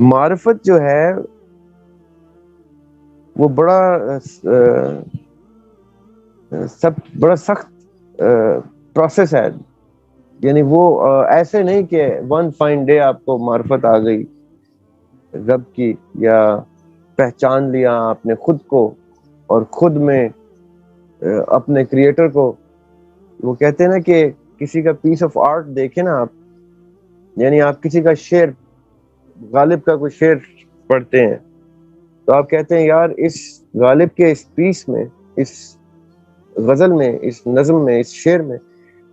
معرفت جو ہے وہ بڑا بڑا سخت پروسیس ہے. یعنی وہ ایسے نہیں کہ ون فائن ڈے آپ کو معرفت آ گئی رب کی، یا پہچان لیا آپ نے خود کو اور خود میں اپنے کریٹر کو. وہ کہتے ہیں نا کہ کسی کا پیس آف آرٹ دیکھیں نا آپ، یعنی آپ کسی کا شعر، غالب کا کوئی شعر پڑھتے ہیں تو آپ کہتے ہیں یار اس غالب کے اس پیس میں، اس غزل میں، اس نظم میں، اس شعر میں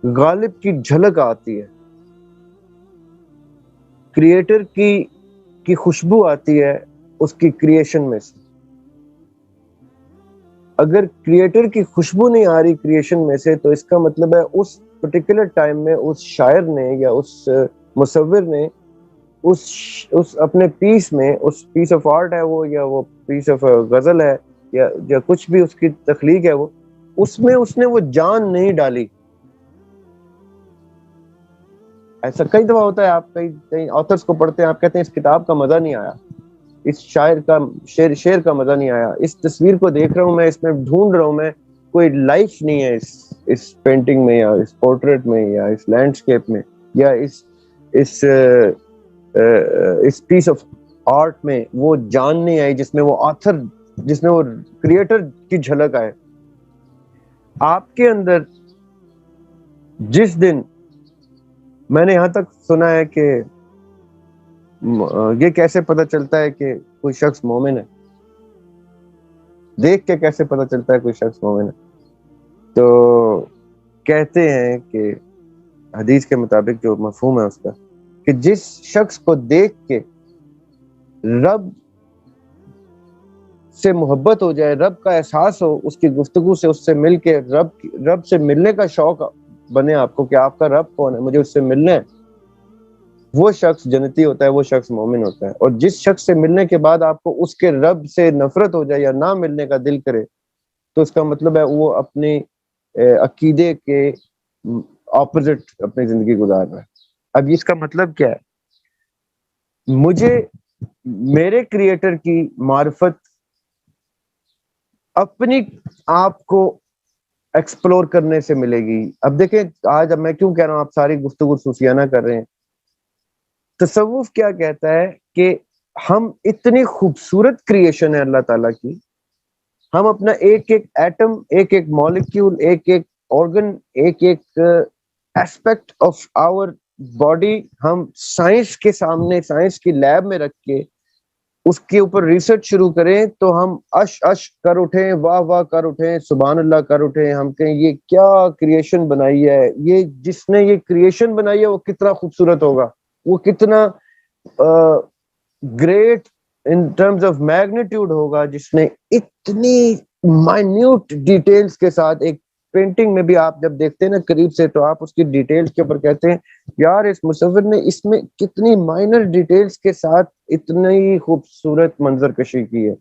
غالب کی جھلک آتی ہے، کریٹر کی خوشبو آتی ہے اس کی کریشن میں سے. اگر کریٹر کی خوشبو نہیں آ رہی کریشن میں سے تو اس کا مطلب ہے اس پرٹیکولر ٹائم میں اس شاعر نے یا اس مصور نے اس اپنے پیس میں، اس پیس آف آرٹ ہے وہ، یا وہ پیس آف غزل ہے، یا کچھ بھی اس کی تخلیق ہے، وہ اس میں اس نے وہ جان نہیں ڈالی. ایسا کئی دفعہ ہوتا ہے، آپ کئی آتھرس کو پڑھتے ہیں، آپ کہتے ہیں اس کتاب کا مزہ نہیں آیا، اس شاعر کا شعر کا مزہ نہیں آیا، اس تصویر کو دیکھ رہا ہوں میں، اس میں ڈھونڈ رہا ہوں میں، کوئی لائف نہیں ہے اس پینٹنگ میں، یا اس پورٹریٹ میں، یا اس لینڈسکیپ میں، یا اس پیس آف آرٹ میں وہ جان نہیں آئی جس میں وہ آتھر، جس میں وہ کریٹر کی جھلک آئے. آپ کے اندر جس دن، میں نے یہاں تک سنا ہے کہ یہ کیسے پتہ چلتا ہے کہ کوئی شخص مومن ہے، دیکھ کے کیسے پتہ چلتا ہے کوئی شخص مومن ہے؟ تو کہتے ہیں کہ حدیث کے مطابق جو مفہوم ہے اس کا، کہ جس شخص کو دیکھ کے رب سے محبت ہو جائے، رب کا احساس ہو، اس کی گفتگو سے، اس سے مل کے رب سے ملنے کا شوق بنے آپ کو کہ آپ کا رب کون ہے، مجھے اس سے ملنا ہے، وہ شخص جنتی ہوتا ہے، وہ شخص مومن ہوتا ہے. اور جس شخص سے ملنے کے بعد آپ کو اس کے رب سے نفرت ہو جائے یا نہ ملنے کا دل کرے، تو اس کا مطلب ہے وہ اپنے عقیدے کے اپوزٹ اپنی زندگی گزار رہا ہے. اب اس کا مطلب کیا ہے؟ مجھے میرے کریٹر کی معرفت اپنی آپ کو ایکسپلور کرنے سے ملے گی. اب دیکھیں آج، اب میں کیوں کہہ رہا ہوں آپ ساری گفتگو صوفیانہ کر رہے ہیں. تصوف کیا کہتا ہے کہ ہم اتنی خوبصورت کریشن ہے اللہ تعالیٰ کی، ہم اپنا ایک ایک ایٹم، ایک ایک مالیکیول، ایک ایک آرگن، ایک ایک ایسپیکٹ آف آور باڈی ہم سائنس کے سامنے، سائنس کی لیب میں رکھ کے اس کے اوپر ریسرچ شروع کریں تو ہم اش کر اٹھیں، واہ واہ کر اٹھیں، سبحان اللہ کر اٹھیں. ہم کہیں یہ کیا کریشن بنائی ہے، یہ جس نے یہ کریشن بنائی ہے وہ کتنا خوبصورت ہوگا، وہ کتنا great in terms of magnitude ہوگا، جس نے اتنی مائنیوٹ ڈیٹیلز کے ساتھ. ایک پینٹنگ میں بھی آپ جب دیکھتے ہیں نا قریب سے تو آپ اس کی ڈیٹیلز کے اوپر کہتے ہیں یار اس مصور نے اس میں کتنی مائنر ڈیٹیلز کے ساتھ اتنی خوبصورت منظر کشی کی ہے.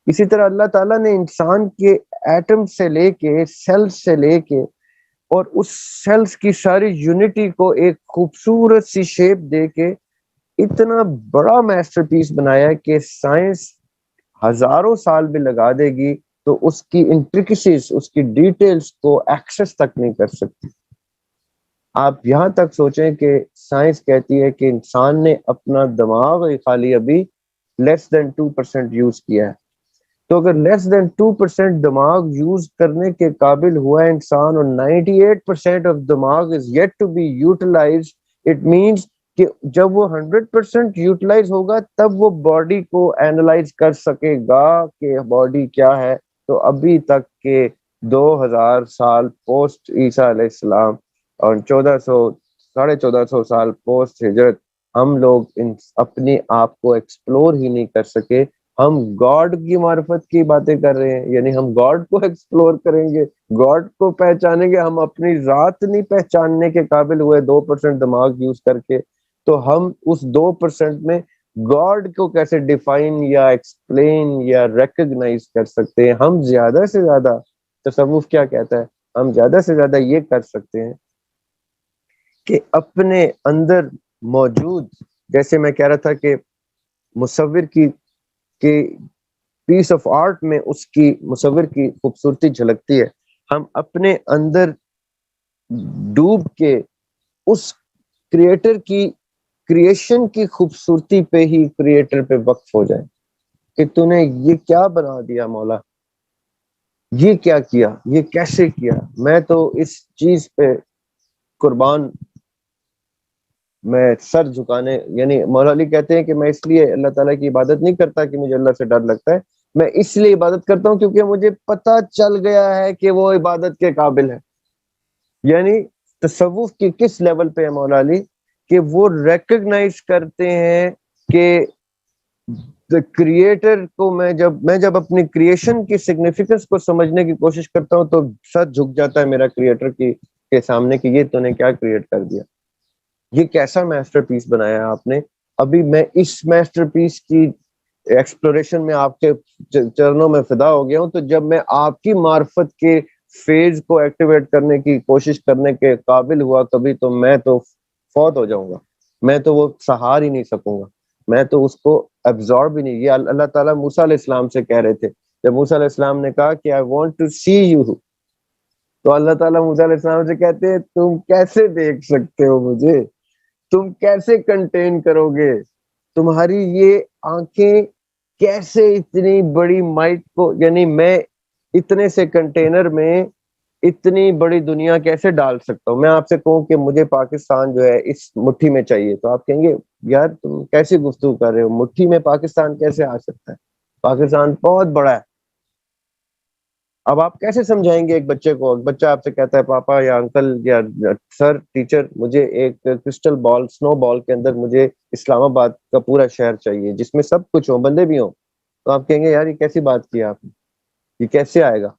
اسی طرح اللہ تعالیٰ نے انسان کے ایٹم سے لے کے، سیل سے لے کے، اور اس سیلز کی ساری یونٹی کو ایک خوبصورت سی شیپ دے کے اتنا بڑا میسٹر پیس بنایا ہے کہ سائنس ہزاروں سال بھی لگا دے گی تو اس کی انٹریکسیز، اس کی ڈیٹیلز کو ایکسس تک نہیں کر سکتی. آپ یہاں تک سوچیں کہ سائنس کہتی ہے کہ انسان نے اپنا دماغ خالی ابھی لیس دین 2% یوز کیا ہے. تو اگر لیس دین 2% دماغ یوز کرنے کے قابل ہوا ہے انسان، اور 98% آف دماغ is yet to be utilised, it means کہ جب وہ 100% یوٹیلائز ہوگا تب وہ باڈی کو اینالائز کر سکے گا کہ باڈی کیا ہے. تو ابھی تک کے 2000 سال پوسٹ عیسیٰ علیہ السلام اور 1400 سال پوسٹ ہجرت ہم لوگ اپنے آپ کو ایکسپلور ہی نہیں کر سکے. ہم گاڈ کی معرفت کی باتیں کر رہے ہیں، یعنی ہم گاڈ کو ایکسپلور کریں گے، گاڈ کو پہچانیں گے. ہم اپنی ذات نہیں پہچاننے کے قابل ہوئے 2% دماغ یوز کر کے، تو ہم اس 2% میں گاڈ کو کیسے ڈیفائن یا ایکسپلین یا ریکگنائز کر سکتے ہیں؟ ہم زیادہ سے زیادہ، تصوف کیا کہتا ہے، ہم زیادہ سے زیادہ یہ کر سکتے ہیں کہ اپنے اندر موجود، جیسے میں کہہ رہا تھا کہ مصور کی پیس آف آرٹ میں اس کی مصور کی خوبصورتی جھلکتی ہے. ہم اپنے اندر ڈوب کے اس کریٹر کی کریشن کی خوبصورتی پہ ہی کریٹر پہ وقف ہو جائیں کہ تو نے یہ کیا بنا دیا مولا, یہ کیا کیا, یہ کیسے کیا. میں تو اس چیز پہ قربان, میں سر جھکانے, یعنی مولا علی کہتے ہیں کہ میں اس لیے اللہ تعالیٰ کی عبادت نہیں کرتا کہ مجھے اللہ سے ڈر لگتا ہے, میں اس لیے عبادت کرتا ہوں کیونکہ مجھے پتہ چل گیا ہے کہ وہ عبادت کے قابل ہے. یعنی تصوف کی کس لیول پہ ہے مولا علی کہ وہ ریکگنائز کرتے ہیں کہ کریٹر کو میں جب اپنی کریشن کی سگنیفیکنس کو سمجھنے کی کوشش کرتا ہوں تو سر جھک جاتا ہے میرا کریٹر کے سامنے کہ یہ تو نے کیا کریٹ کر دیا, یہ کیسا میسٹر پیس بنایا آپ نے. ابھی میں اس میسٹر پیس کی ایکسپلوریشن میں آپ کے چرنوں میں فدا ہو گیا ہوں, تو جب میں آپ کی معرفت کے فیز کو ایکٹیویٹ کرنے کی کوشش کرنے کے قابل ہوا کبھی, تو میں تو فوت ہو جاؤں گا, میں تو وہ سہار ہی نہیں سکوں گا, میں تو اس کو ابزارب ہی نہیں. یہ اللہ تعالیٰ موسیٰ علیہ السلام سے کہہ رہے تھے جب موسیٰ علیہ السلام نے کہا کہ I want to see you, تو اللہ تعالیٰ موسیٰ علیہ السلام سے کہتے ہیں تم کیسے دیکھ سکتے ہو مجھے, تم کیسے کنٹین کرو گے, تمہاری یہ آنکھیں کیسے اتنی بڑی مائٹ کو, یعنی میں اتنے سے کنٹینر میں اتنی بڑی دنیا کیسے ڈال سکتا ہوں. میں آپ سے کہوں کہ مجھے پاکستان جو ہے اس مٹھی میں چاہیے, تو آپ کہیں گے یار تم کیسی گفتگو کر رہے ہو, مٹھی میں پاکستان کیسے آ سکتا ہے, پاکستان بہت بڑا ہے. اب آپ کیسے سمجھائیں گے ایک بچے کو, ایک بچہ آپ سے کہتا ہے پاپا یا انکل یا سر ٹیچر مجھے ایک کرسٹل بال سنو بال کے اندر مجھے اسلام آباد کا پورا شہر چاہیے جس میں سب کچھ ہو, بندے بھی ہوں, تو آپ کہیں گے یار یہ کیسی بات کی آپ نے, یہ کیسے آئے گا.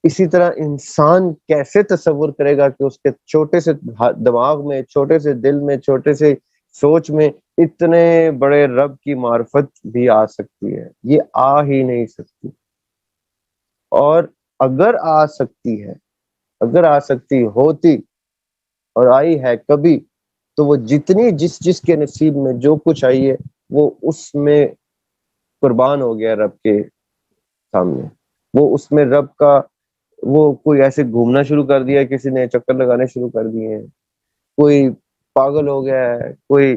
اسی طرح انسان کیسے تصور کرے گا کہ اس کے چھوٹے سے دماغ میں, چھوٹے سے دل میں, چھوٹے سے سوچ میں اتنے بڑے رب کی معرفت بھی آ سکتی ہے. یہ آ ہی نہیں سکتی, اور اگر آ سکتی ہے, اگر آ سکتی ہوتی اور آئی ہے کبھی, تو وہ جتنی جس کے نصیب میں جو کچھ آئی ہے وہ اس میں قربان ہو گیا رب کے سامنے. وہ اس میں رب کا وہ کوئی ایسے گھومنا شروع کر دیا, کسی نے چکر لگانے شروع کر دیے, کوئی پاگل ہو گیا ہے, کوئی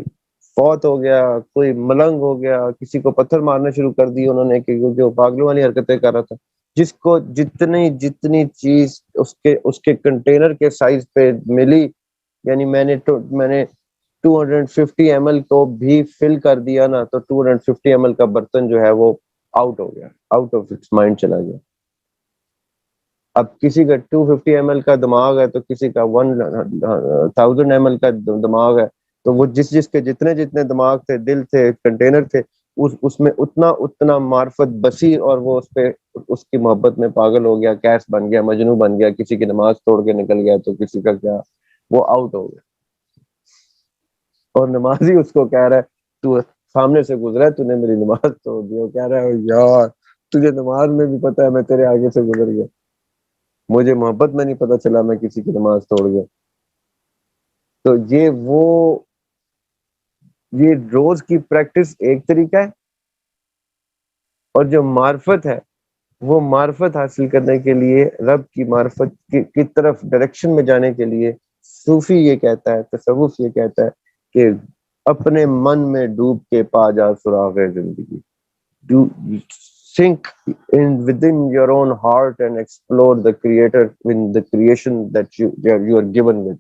فوت ہو گیا, کوئی ملنگ ہو گیا, کسی کو پتھر مارنا شروع کر دی انہوں نے کہ جو پاگلوں والی حرکتیں کر رہا تھا. جس کو جتنی چیز اس کے کنٹینر کے سائز پہ ملی, یعنی میں نے 250 ml کو بھی فل کر دیا نا, تو 250 ml کا برتن جو ہے وہ آؤٹ ہو گیا, آؤٹ آف اٹس مائنڈ چلا گیا. اب کسی کا 250 ml کا دماغ ہے تو کسی کا 1000 ml کا دماغ ہے, تو وہ جس کے جتنے دماغ تھے, دل تھے, کنٹینر تھے, اس میں اتنا معرفت بسی, اور وہ اس پہ اس کی محبت میں پاگل ہو گیا, کیس بن گیا, مجنو بن گیا, کسی کی نماز توڑ کے نکل گیا, تو کسی کا کیا, وہ آؤٹ ہو گیا. اور نمازی اس کو کہہ رہا ہے تو سامنے سے گزرا ہے, تو نے میری نماز توڑ دی. وہ کہہ رہا ہے یار تجھے نماز میں بھی پتا ہے میں تیرے آگے سے گزر گیا, مجھے محبت میں نہیں پتا چلا میں کسی کی نماز توڑ گیا. تو یہ روز کی پریکٹس ایک طریقہ ہے, اور جو معرفت ہے وہ معرفت حاصل کرنے کے لیے, رب کی معرفت کی طرف ڈائریکشن میں جانے کے لیے, صوفی یہ کہتا ہے, تصوف یہ کہتا ہے کہ اپنے من میں ڈوب کے پا جا سراغ زندگی. Sink within your own heart and explore the creator in the creation that you are given with.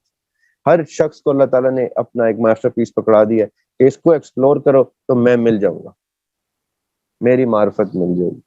ہر شخص کو اللہ تعالیٰ نے اپنا ایک ماسٹر پیس پکڑا دیا کہ اس کو ایکسپلور کرو تو میں مل جاؤں گا, میری معرفت مل جائے گی.